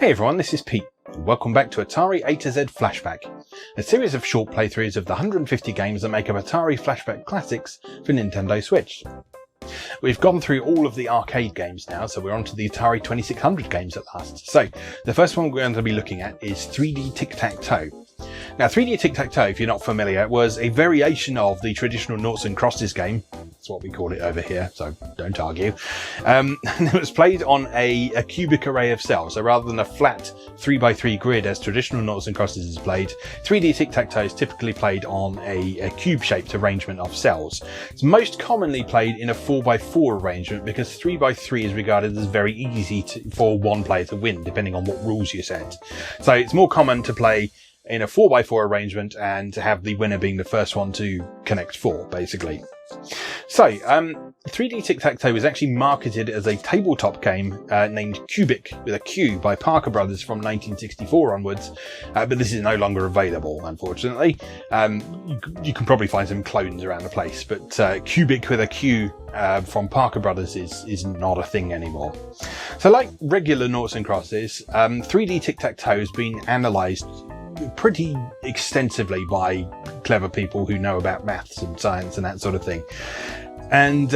Hey everyone, this is Pete. Welcome back to Atari A to Z Flashback, a series of short playthroughs of the 150 games that make up Atari Flashback Classics for Nintendo Switch. We've gone through all of the arcade games now, so we're on to the Atari 2600 games at last. So, the first one we're going to be looking at is 3D Tic-Tac-Toe. Now, 3D Tic-Tac-Toe, if you're not familiar, was a variation of the traditional noughts and crosses game. That's what we call it over here, so don't argue. And it was played on a cubic array of cells. So rather than a flat 3x3 grid as traditional noughts and crosses is played, 3D Tic-Tac-Toe is typically played on a cube-shaped arrangement of cells. It's most commonly played in a 4x4 arrangement because 3x3 is regarded as very easy for one player to win, depending on what rules you set. So it's more common to play in a 4x4 arrangement and to have the winner being the first one to connect 4, basically. So, 3D Tic-Tac-Toe was actually marketed as a tabletop game named Cubic with a Q by Parker Brothers from 1964 onwards, but this is no longer available, unfortunately. You can probably find some clones around the place, but Cubic with a Q from Parker Brothers is not a thing anymore. So like regular noughts and crosses, 3D Tic-Tac-Toe has been analysed pretty extensively by clever people who know about maths and science and that sort of thing. And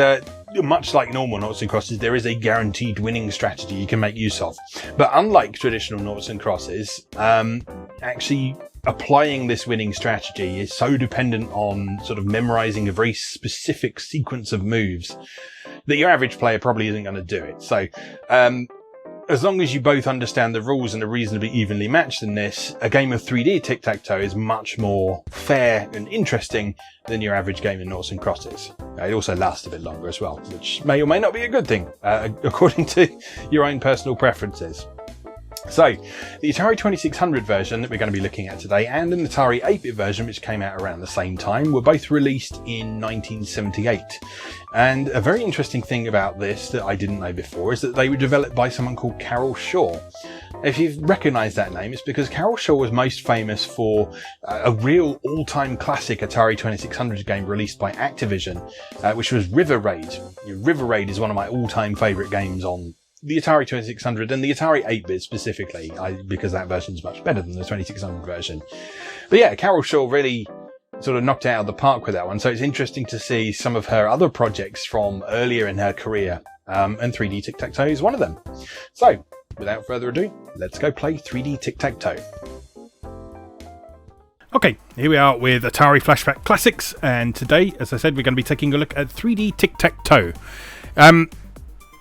much like normal noughts and crosses, there is a guaranteed winning strategy you can make use of. But unlike traditional noughts and crosses, actually applying this winning strategy is so dependent on sort of memorizing a very specific sequence of moves that your average player probably isn't going to do it. So, as long as you both understand the rules and are reasonably evenly matched in this, a game of 3D Tic-Tac-Toe is much more fair and interesting than your average game of noughts and crosses. It also lasts a bit longer as well, which may or may not be a good thing, according to your own personal preferences. So, the Atari 2600 version that we're going to be looking at today and an Atari 8-bit version, which came out around the same time, were both released in 1978. And a very interesting thing about this that I didn't know before is that they were developed by someone called Carol Shaw. If you've recognised that name, it's because Carol Shaw was most famous for a real all-time classic Atari 2600 game released by Activision, which was River Raid. River Raid is one of my all-time favourite games on the Atari 2600 and the Atari 8-bit specifically, because that version is much better than the 2600 version. But yeah, Carol Shaw really sort of knocked it out of the park with that one. So it's interesting to see some of her other projects from earlier in her career, and 3D Tic-Tac-Toe is one of them. So without further ado, let's go play 3D Tic-Tac-Toe. Okay, here we are with Atari Flashback Classics, and today, as I said, we're going to be taking a look at 3D Tic-Tac-Toe.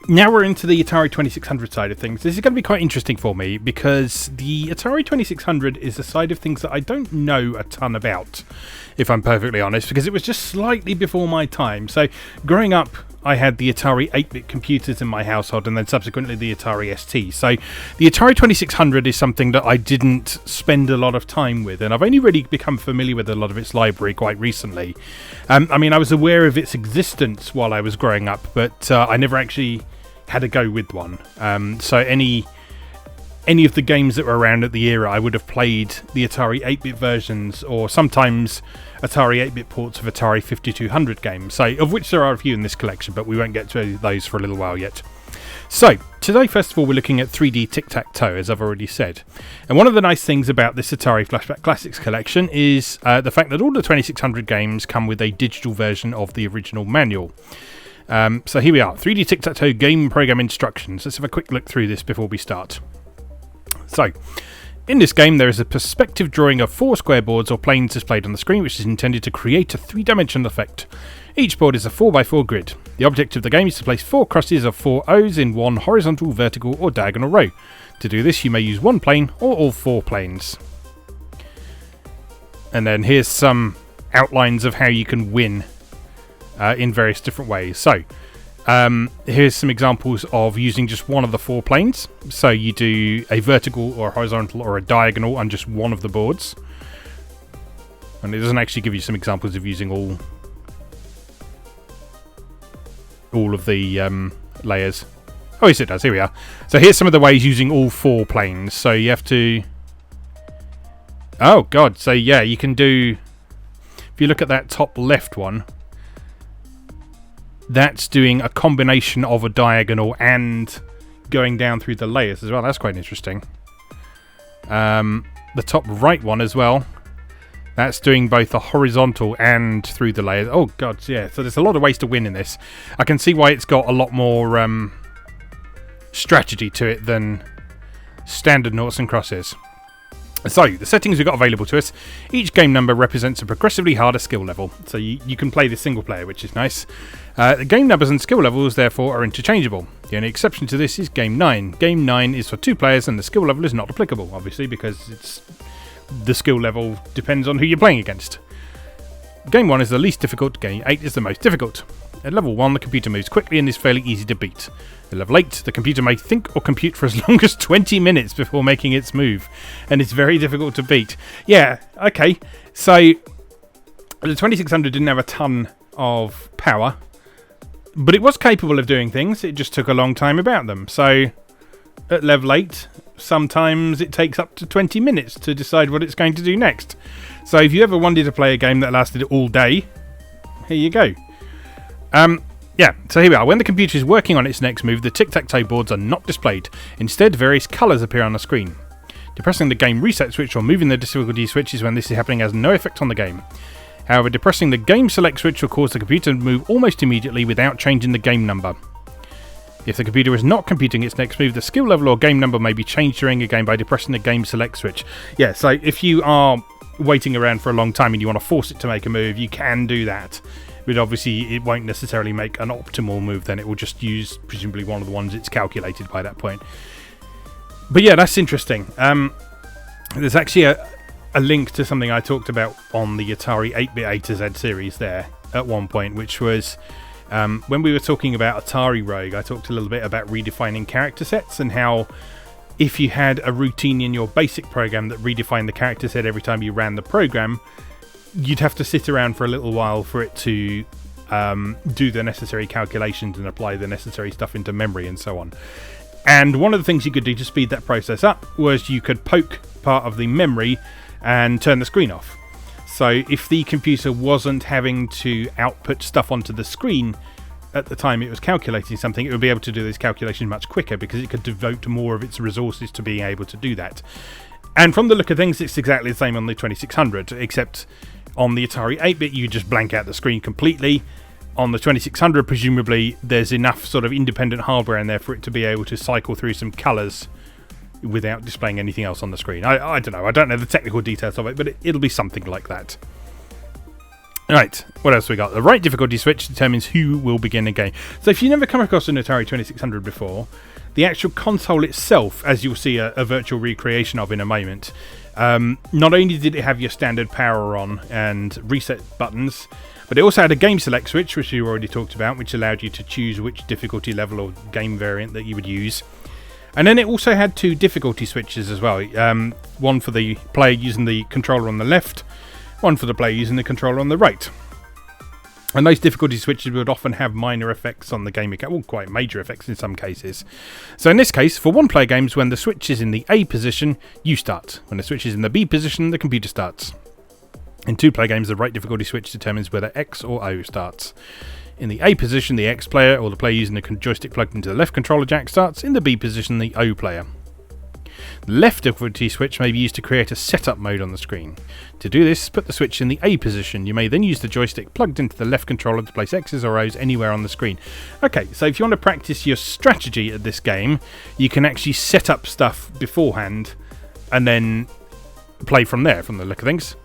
Now we're into the Atari 2600 side of things. This is going to be quite interesting for me because the Atari 2600 is a side of things that I don't know a ton about, if I'm perfectly honest, because it was just slightly before my time. So growing up, I had the Atari 8-bit computers in my household and then subsequently the Atari ST. So the Atari 2600 is something that I didn't spend a lot of time with, and I've only really become familiar with a lot of its library quite recently. I mean, I was aware of its existence while I was growing up, but I never actually had a go with one. So any of the games that were around at the era, I would have played the Atari 8-bit versions or sometimes Atari 8-bit ports of Atari 5200 games, so of which there are a few in this collection, but we won't get to those for a little while yet. So, today first of all we're looking at 3D Tic-Tac-Toe, as I've already said. And one of the nice things about this Atari Flashback Classics collection is the fact that all the 2600 games come with a digital version of the original manual. So here we are, 3D Tic-Tac-Toe game program instructions. Let's have a quick look through this before we start. So, in this game there is a perspective drawing of 4 square boards or planes displayed on the screen, which is intended to create a 3-dimensional effect. Each board is a 4x4 grid. The object of the game is to place 4 crosses of 4 O's in one horizontal, vertical or diagonal row. To do this you may use one plane or all 4 planes. And then here's some outlines of how you can win in various different ways. So here's some examples of using just one of the 4 planes. So you do a vertical or a horizontal or a diagonal on just one of the boards. And it doesn't actually give you some examples of using all of the layers. Oh yes, it does. Here we are. So here's some of the ways using all 4 planes. So you have to... Oh god, so yeah, you can do... If you look at that top left one, that's doing a combination of a diagonal and going down through the layers as well. That's quite interesting. The top right one as well. That's doing both the horizontal and through the layers. Oh god, yeah. So there's a lot of ways to win in this. I can see why it's got a lot more strategy to it than standard noughts and crosses. So, the settings we've got available to us. Each game number represents a progressively harder skill level. So you can play this single player, which is nice. The game numbers and skill levels, therefore, are interchangeable. The only exception to this is Game 9. Game 9 is for 2 players and the skill level is not applicable, obviously, because the skill level depends on who you're playing against. Game 1 is the least difficult, Game 8 is the most difficult. At level 1, the computer moves quickly and is fairly easy to beat. At level 8, the computer may think or compute for as long as 20 minutes before making its move, and it's very difficult to beat. Yeah, okay, so the 2600 didn't have a ton of power, but it was capable of doing things, it just took a long time about them. So at level 8, sometimes it takes up to 20 minutes to decide what it's going to do next. So if you ever wanted to play a game that lasted all day, here you go. Yeah, so here we are. When the computer is working on its next move, the tic-tac-toe boards are not displayed. Instead, various colours appear on the screen. Depressing the game reset switch or moving the difficulty switch is when this is happening has no effect on the game. However, depressing the game select switch will cause the computer to move almost immediately without changing the game number. If the computer is not computing its next move, the skill level or game number may be changed during a game by depressing the game select switch. Yeah, so if you are waiting around for a long time and you want to force it to make a move, you can do that. But obviously it won't necessarily make an optimal move, then it will just use presumably one of the ones it's calculated by that point. But yeah, that's interesting. There's actually a link to something I talked about on the Atari 8-bit A to Z series there at one point, which was when we were talking about Atari Rogue, I talked a little bit about redefining character sets and how if you had a routine in your basic program that redefined the character set every time you ran the program, you'd have to sit around for a little while for it to do the necessary calculations and apply the necessary stuff into memory and so on. And one of the things you could do to speed that process up was you could poke part of the memory and turn the screen off. So if the computer wasn't having to output stuff onto the screen at the time it was calculating something, it would be able to do this calculation much quicker because it could devote more of its resources to being able to do that. And from the look of things, it's exactly the same on the 2600, except on the Atari 8-bit, you just blank out the screen completely. On the 2600, presumably, there's enough sort of independent hardware in there for it to be able to cycle through some colours without displaying anything else on the screen. I don't know. I don't know the technical details of it, but it'll be something like that. Right, what else we got? The right difficulty switch determines who will begin a game. So if you've never come across an Atari 2600 before, the actual console itself, as you'll see a virtual recreation of in a moment, not only did it have your standard power on and reset buttons, but it also had a game select switch, which you already talked about, which allowed you to choose which difficulty level or game variant that you would use. And then it also had 2 difficulty switches as well. One for the player using the controller on the left, one for the player using the controller on the right. And those difficulty switches would often have minor effects on the game, well, quite major effects in some cases. So in this case, for one-player games, when the switch is in the A position, you start. When the switch is in the B position, the computer starts. In 2-player games, the right difficulty switch determines whether X or O starts. In the A position, the X player, or the player using the joystick plugged into the left controller jack, starts. In the B position, the O player. The left difficulty switch may be used to create a setup mode on the screen. To do this, put the switch in the A position. You may then use the joystick plugged into the left controller to place X's or O's anywhere on the screen. Okay, so if you want to practice your strategy at this game, you can actually set up stuff beforehand and then play from there, from the look of things.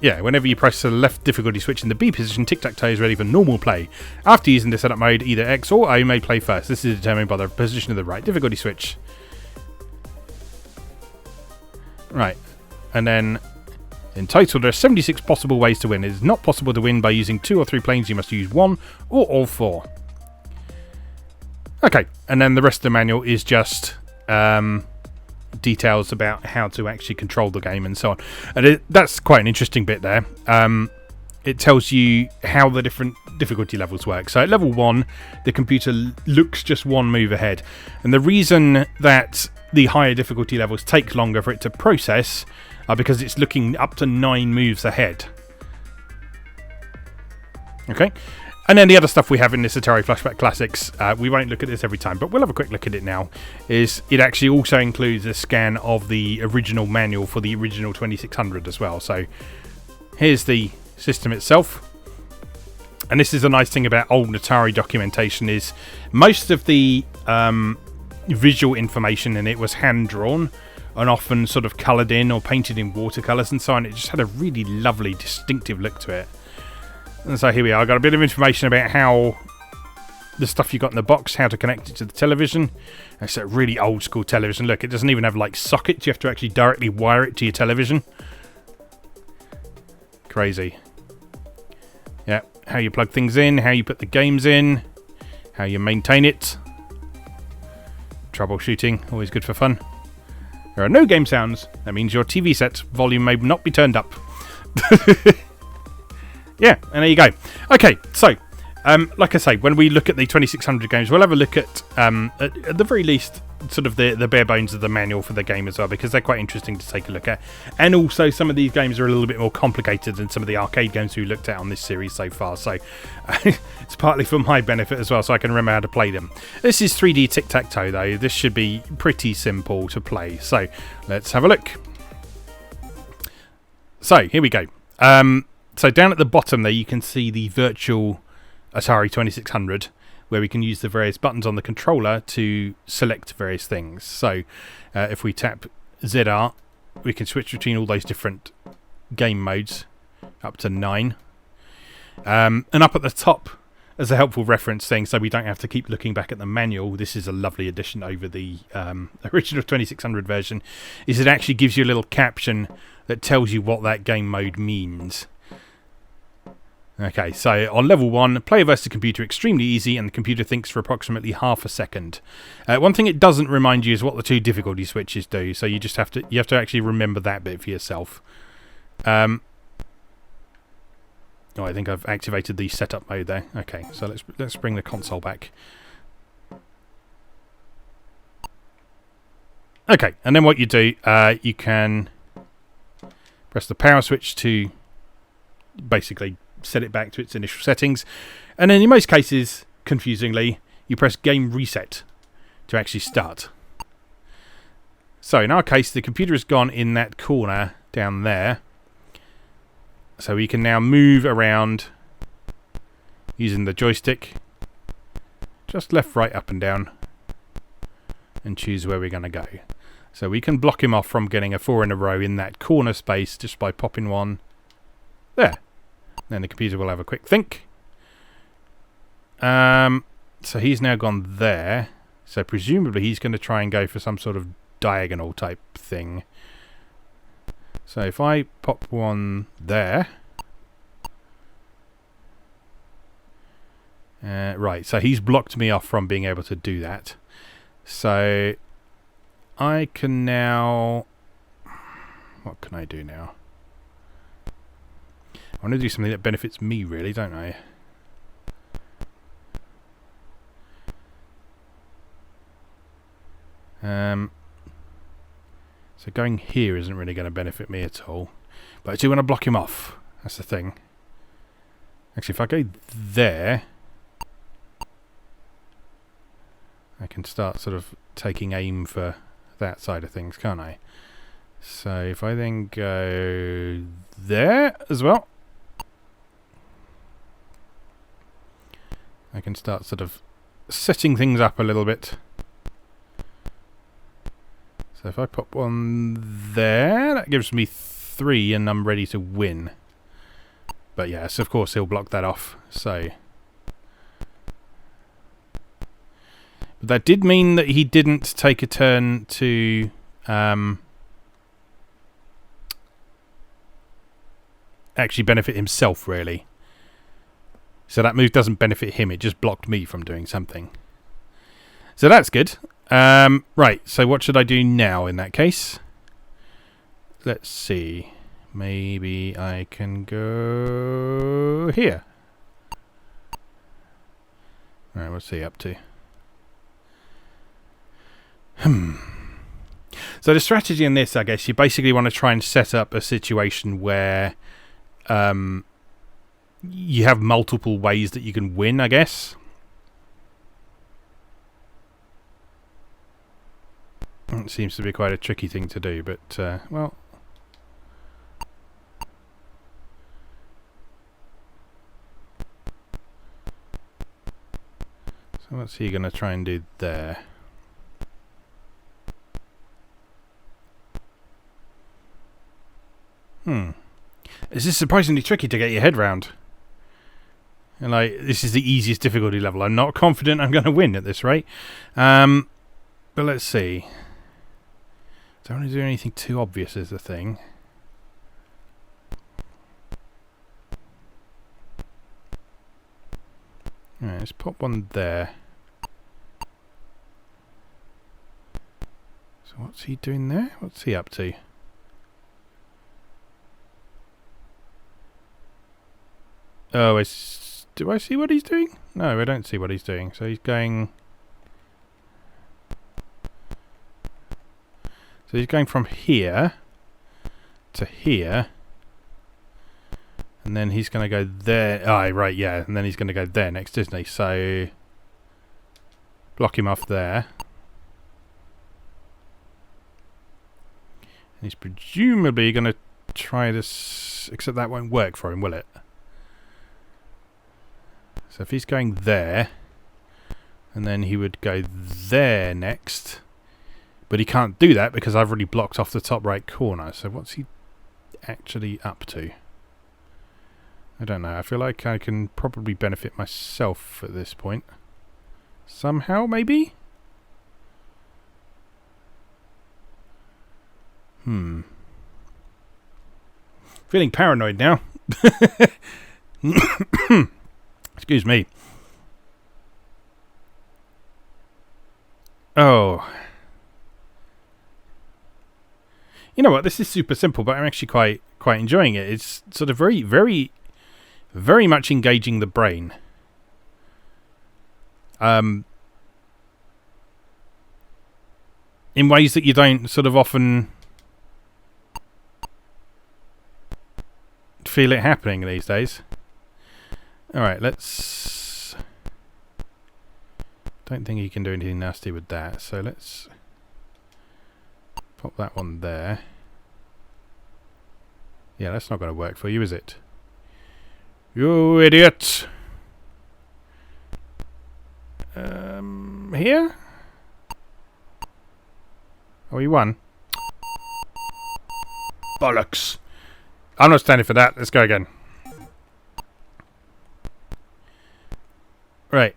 Yeah, whenever you press the left difficulty switch in the B position, Tic-Tac-Toe is ready for normal play. After using the setup mode, either X or O may play first. This is determined by the position of the right difficulty switch. Right, and then in total there are 76 possible ways to win. It is not possible to win by using 2 or 3 planes. You must use 1 or all 4. Okay, and then the rest of the manual is just details about how to actually control the game and so on. And that's quite an interesting bit there. It tells you how the different difficulty levels work. So at level 1, the computer looks just one move ahead. And the reason that the higher difficulty levels take longer for it to process are because it's looking up to 9 moves ahead. Okay. And then the other stuff we have in this Atari Flashback Classics, we won't look at this every time, but we'll have a quick look at it now, is it actually also includes a scan of the original manual for the original 2600 as well. So here's the system itself. And this is a nice thing about old Atari documentation, is most of the visual information in it was hand-drawn and often sort of coloured in or painted in watercolours and so on. It just had a really lovely, distinctive look to it. And so here we are. I got a bit of information about how the stuff you got in the box, how to connect it to the television. It's a really old school television. Look, it doesn't even have like sockets. You have to actually directly wire it to your television. Crazy. Yeah, how you plug things in, how you put the games in, how you maintain it. Troubleshooting, always good for fun. There are no game sounds. That means your TV set volume may not be turned up. Yeah, and there you go. Okay, so, like I say, when we look at the 2600 games, we'll have a look at the very least, sort of the bare bones of the manual for the game as well, because they're quite interesting to take a look at. And also, some of these games are a little bit more complicated than some of the arcade games we looked at on this series so far. So, it's partly for my benefit as well, so I can remember how to play them. This is 3D Tic-Tac-Toe, though. This should be pretty simple to play. So, let's have a look. So, here we go. So down at the bottom there you can see the virtual Atari 2600, where we can use the various buttons on the controller to select various things. So if we tap ZR, we can switch between all those different game modes, up to 9. And up at the top, as a helpful reference thing, so we don't have to keep looking back at the manual, this is a lovely addition over the original 2600 version, is it actually gives you a little caption that tells you what that game mode means. Okay, so on level 1, player versus computer, extremely easy, and the computer thinks for approximately half a second. One thing it doesn't remind you is what the 2 difficulty switches do, so you just have to actually remember that bit for yourself. Oh, I think I've activated the setup mode there. Okay, so let's bring the console back. Okay, and then what you do, you can press the power switch to basically set it back to its initial settings, and then in most cases, confusingly, you press game reset to actually start. So in our case, the computer has gone in that corner down there, so we can now move around using the joystick, just left, right, up and down, and choose where we're going to go. So we can block him off from getting a 4 in a row in that corner space just by popping one there. Then the computer will have a quick think. So he's now gone there. So presumably he's going to try and go for some sort of diagonal type thing. So if I pop one there. Right, so he's blocked me off from being able to do that. So I can now... What can I do now? I want to do something that benefits me, really, don't I? So going here isn't really going to benefit me at all. But I do want to block him off. That's the thing. Actually, if I go there, I can start sort of taking aim for that side of things, can't I? So if I then go there as well, I can start sort of setting things up a little bit. So if I pop one there, that gives me 3 and I'm ready to win. But yes, of course he'll block that off. So but that did mean that he didn't take a turn to actually benefit himself, really. So that move doesn't benefit him, it just blocked me from doing something. So that's good. Right, so what should I do now in that case? Let's see. Maybe I can go here. Alright, what's he up to? So the strategy in this, I guess, you basically want to try and set up a situation where you have multiple ways that you can win, I guess. It seems to be quite a tricky thing to do, but, well... So what's he going to try and do there? This is surprisingly tricky to get your head round. And like, this is the easiest difficulty level. I'm not confident I'm going to win at this rate. But let's see. Don't want to do anything too obvious is the thing. Alright, let's pop one there. So what's he doing there? What's he up to? Oh, do I see what he's doing? No, I don't see what he's doing. So he's going... So he's going from here to here. And then he's going to go there. Oh, right, yeah. And then he's going to go there next, isn't he? So... block him off there. And he's presumably going to try this... Except that won't work for him, will it? So if he's going there, and then he would go there next, but he can't do that because I've already blocked off the top right corner. So what's he actually up to? I don't know. I feel like I can probably benefit myself at this point. Somehow, maybe? Feeling paranoid now. Excuse me. Oh. You know what? This is super simple, but I'm actually quite enjoying it. It's sort of very, very, very much engaging the brain. In ways that you don't sort of often feel it happening these days. Alright, let's... Don't think you can do anything nasty with that, so let's pop that one there. Yeah, that's not going to work for you, is it? You idiot! Here? Oh, you won? Bollocks! I'm not standing for that, let's go again. Right.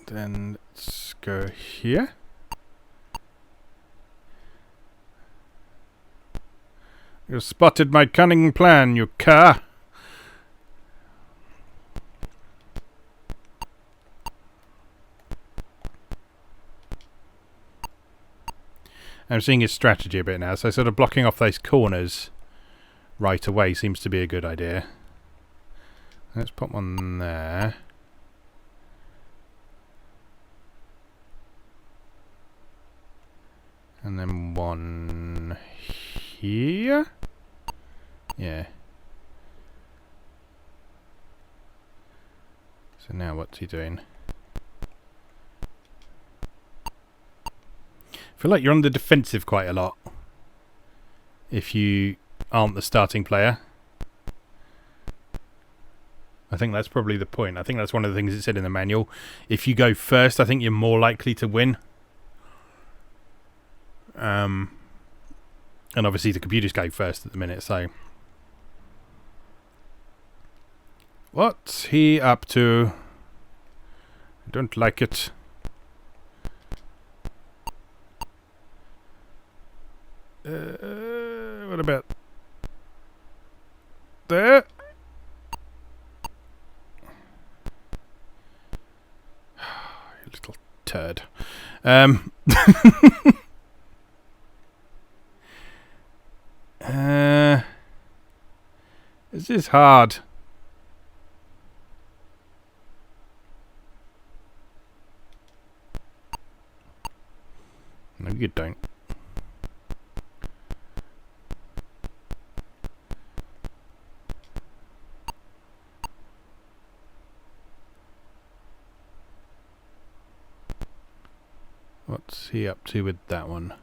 Then let's go here. You spotted my cunning plan, you cur. I'm seeing his strategy a bit now, so sort of blocking off those corners right away seems to be a good idea. Let's put one there. And then one here. Yeah. So now what's he doing? I feel like you're on the defensive quite a lot if you aren't the starting player. I think that's probably the point. I think that's one of the things it said in the manual. If you go first, I think you're more likely to win. And obviously the computers go first at the minute, so... What's he up to? I don't like it. What about there? You little turd. This is hard. you don't. What's he up to with that one?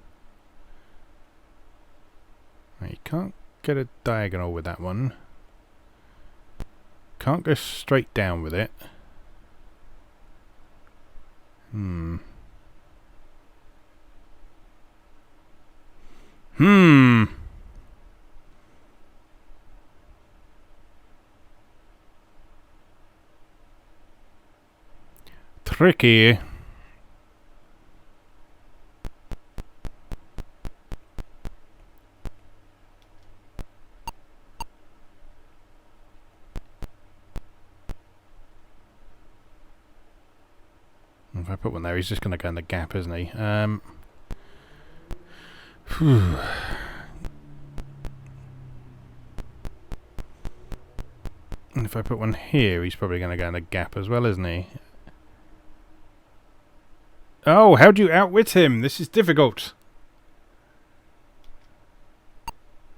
You can't get a diagonal with that one. Can't go straight down with it. Tricky. If I put one there, he's just going to go in the gap, isn't he? And if I put one here, he's probably going to go in the gap as well, isn't he? Oh, how do you outwit him? This is difficult.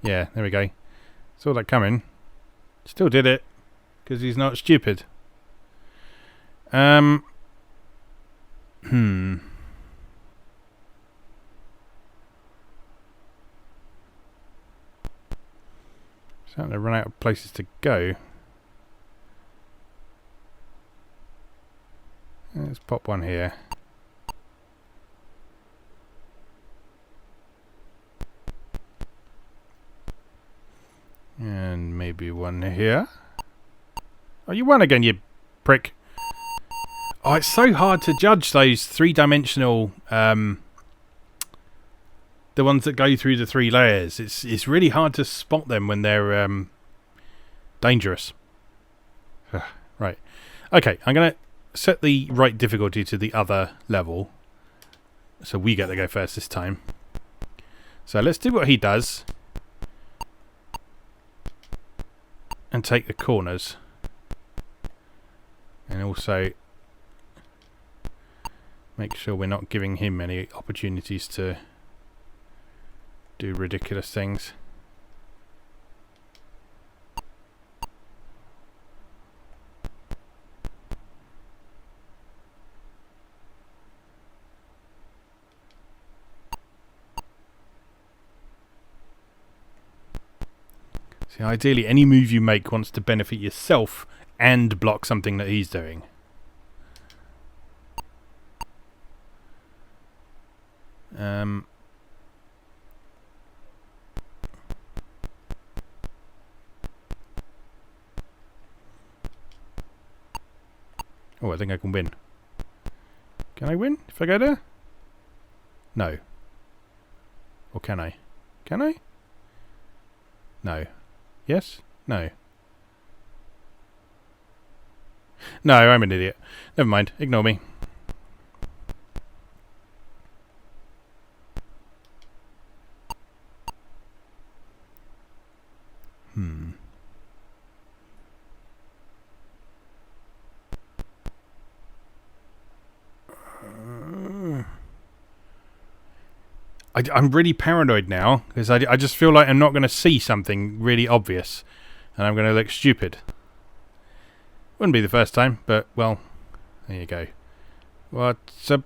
Yeah, there we go. Saw that coming. Still did it, because he's not stupid. Starting to run out of places to go. Let's pop one here. And maybe one here. Oh, you won again, you prick. Oh, it's so hard to judge those three-dimensional, the ones that go through the 3 layers. It's really hard to spot them when they're dangerous. Right. Okay, I'm going to set the right difficulty to the other level. So we get to go first this time. So let's do what he does. And take the corners. And also make sure we're not giving him any opportunities to do ridiculous things. See, ideally any move you make wants to benefit yourself and block something that he's doing. Oh, I think I can win. Can I win if I go there? No. Or can I? Can I? No. Yes? No. No, I'm an idiot. Never mind. Ignore me. I'm really paranoid now because I just feel like I'm not going to see something really obvious and I'm going to look stupid. Wouldn't be the first time, but well, there you go. What's up?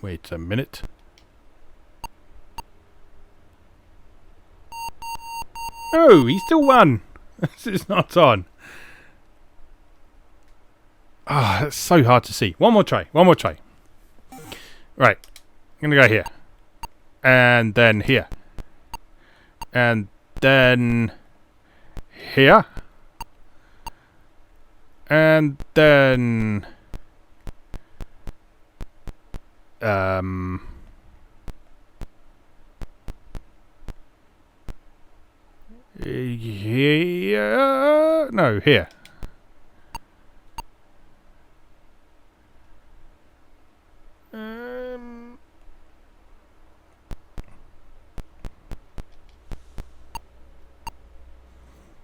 Wait a minute. Oh, he still won. This is not on. Ah, that's so hard to see. One more try. One more try. Right. I'm going to go here. And then here. And then here. And then here. No, here.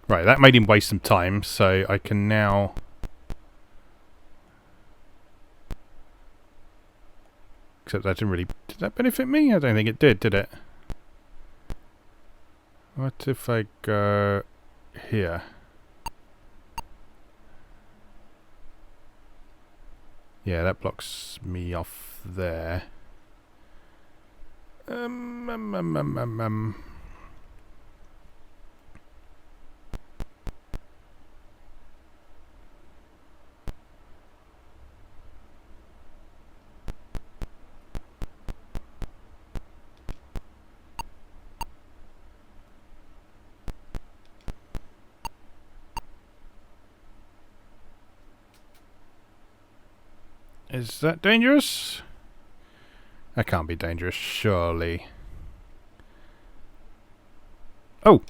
Right, that made him waste some time, so I can now Except that didn't really... Did that benefit me? I don't think it did it? What if I go here? Yeah, that blocks me off there. Is that dangerous? That can't be dangerous, surely. Oh!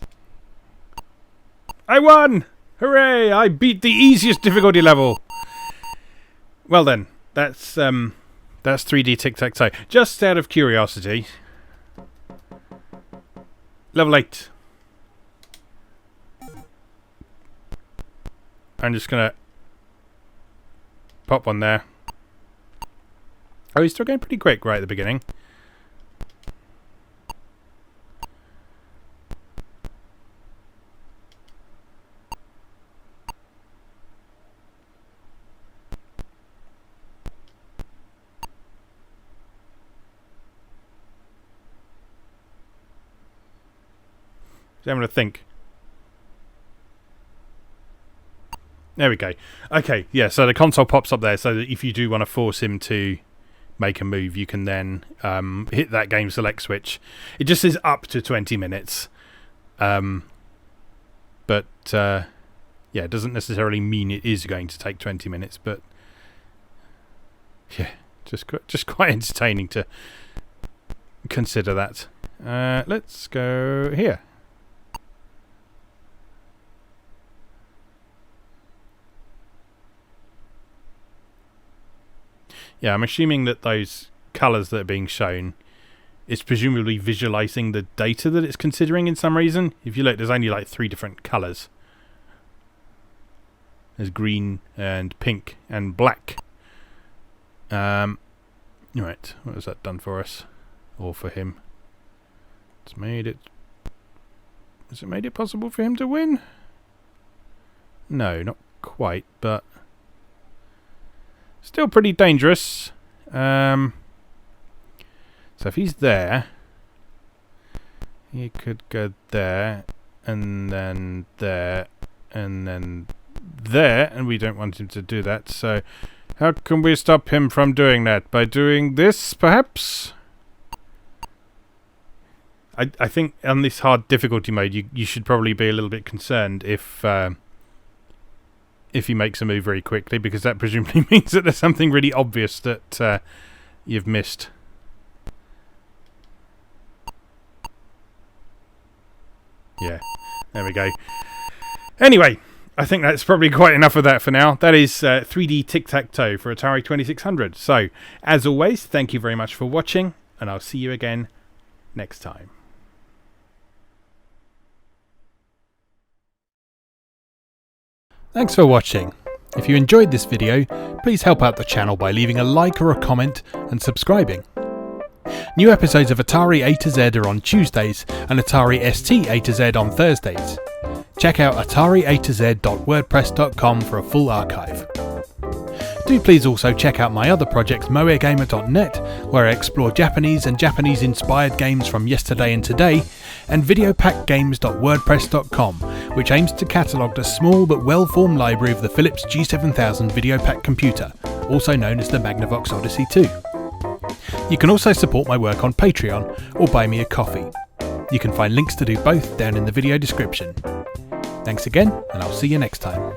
I won! Hooray! I beat the easiest difficulty level! Well then, that's 3D Tic-Tac-Toe. Just out of curiosity. Level 8. I'm just gonna pop one there. Oh, he's still going pretty quick right at the beginning. So I'm going to think. There we go. Okay, yeah, so the console pops up there so that if you do want to force him to make a move, you can then hit that game select switch. It just says up to 20 minutes. But yeah, it doesn't necessarily mean it is going to take 20 minutes, but yeah, just quite entertaining to consider that. Let's go here. Yeah, I'm assuming that those colours that are being shown is presumably visualising the data that it's considering in some reason. If you look, there's only like 3 different colours. There's green and pink and black. Right, what has that done for us? Or for him? It's made it... Has it made it possible for him to win? No, not quite, but... Still pretty dangerous. So if he's there, he could go there, and then there, and then there, and we don't want him to do that. So how can we stop him from doing that? By doing this, perhaps? I think on this hard difficulty mode, you should probably be a little bit concerned if he makes a move very quickly, because that presumably means that there's something really obvious that you've missed. Yeah, there we go. Anyway, I think that's probably quite enough of that for now. That is 3D Tic-Tac-Toe for Atari 2600. So, as always, thank you very much for watching, and I'll see you again next time. Thanks for watching. If you enjoyed this video, please help out the channel by leaving a like or a comment and subscribing. New episodes of Atari A to Z are on Tuesdays and Atari ST A to Z on Thursdays. Check out atariatoz.wordpress.com for a full archive. Do please also check out my other projects moegamer.net, where I explore Japanese and Japanese-inspired games from yesterday and today, and videopackgames.wordpress.com, which aims to catalogue the small but well-formed library of the Philips G7000 Videopack computer, also known as the Magnavox Odyssey 2. You can also support my work on Patreon or buy me a coffee. You can find links to do both down in the video description. Thanks again, and I'll see you next time.